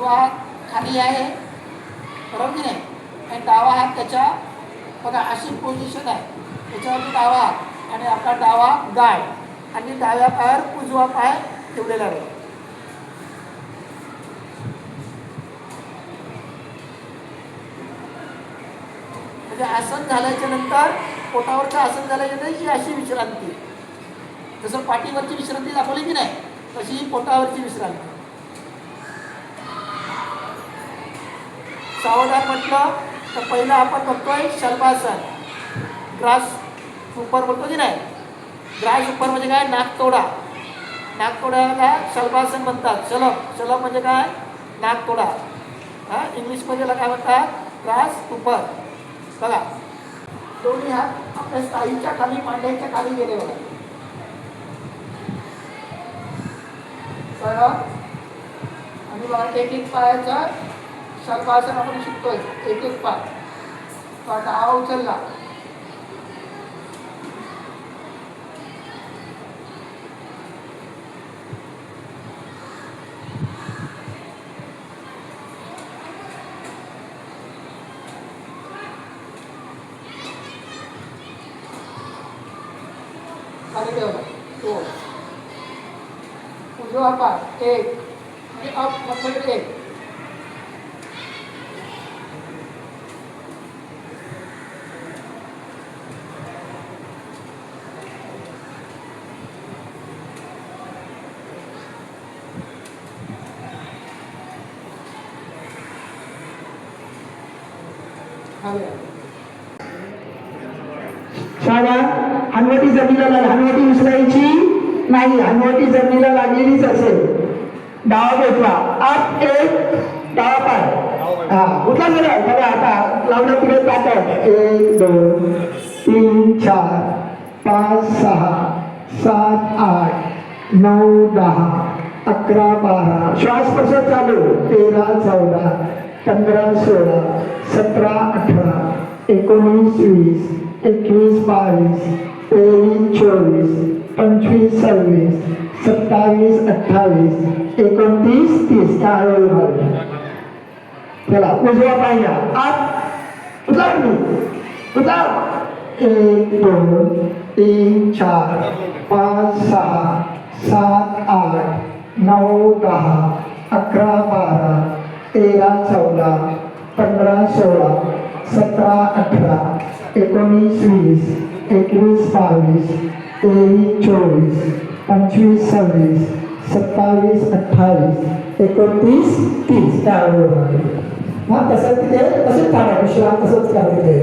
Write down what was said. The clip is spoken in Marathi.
उजवा हात खाली आहे, बरोबर की नाही, आणि डावा हात त्याच्या बघा अशी पोझिशन आहे, त्याच्यावरती डावा हात आणि आपला डावा गाय आणि डाव्या पायावर उजवा पाय ठेवलेला आहे. म्हणजे आसन झाल्याच्या नंतर पोटावरचं आसन झाल्याच्या नंतर ही अशी विश्रांती, जसं पाठीवरची विश्रांती दाखवली की नाही तशी ही पोटावरची विश्रांती. सावधान म्हटलं तर पहिलं आपण बघतोय शल्भासन, ग्रास सुपर बोलतो की नाही. ग्रास सुपर म्हणजे काय, नाकतोडा. नाकतोड्याला शल्भासन म्हणतात. शलभ म्हणजे काय, नाकतोडा. इंग्लिशमध्ये काय म्हणतात, ग्रास सुपर. बघा दोन्ही हात आपल्या स्थायीच्या खाली, मांड्याच्या खाली गेले बघा. आणि बघा एक एक पायाचा शल्भासन आपण शिकतोय, एक एक पाय. डावा उचलला, खाली ठेवला, दोन. उजवा पाय एक आणि अप म्हणजे एक. हनवटी जमिनीला लागली, हनवटी उचलायची नाही, हनवटी जमिनीला लागलेलीच असेल. डावा घेतला, आत एक डावा पाय, उठला जरा बघा. आता लावलं पुढे पाठव. 1 2 3 4 5 6 7 8 9 10 11 12. श्वास प्रश्वास चालू. 13 14 15 16 17 18 19 20 21 22 23 24 25 26 27 28 29 30. चला उजवा पाय घ्या, आत उतार मी उतार. 1 2 3 4 5 6 7 8 9 10 11 12 13 14 15 16 17 18 19 20 21 22 23 24 25 26 27 28 29 30. तसंच तिथे तसंच थांबा, विश्रांत तसंच करा तिथे.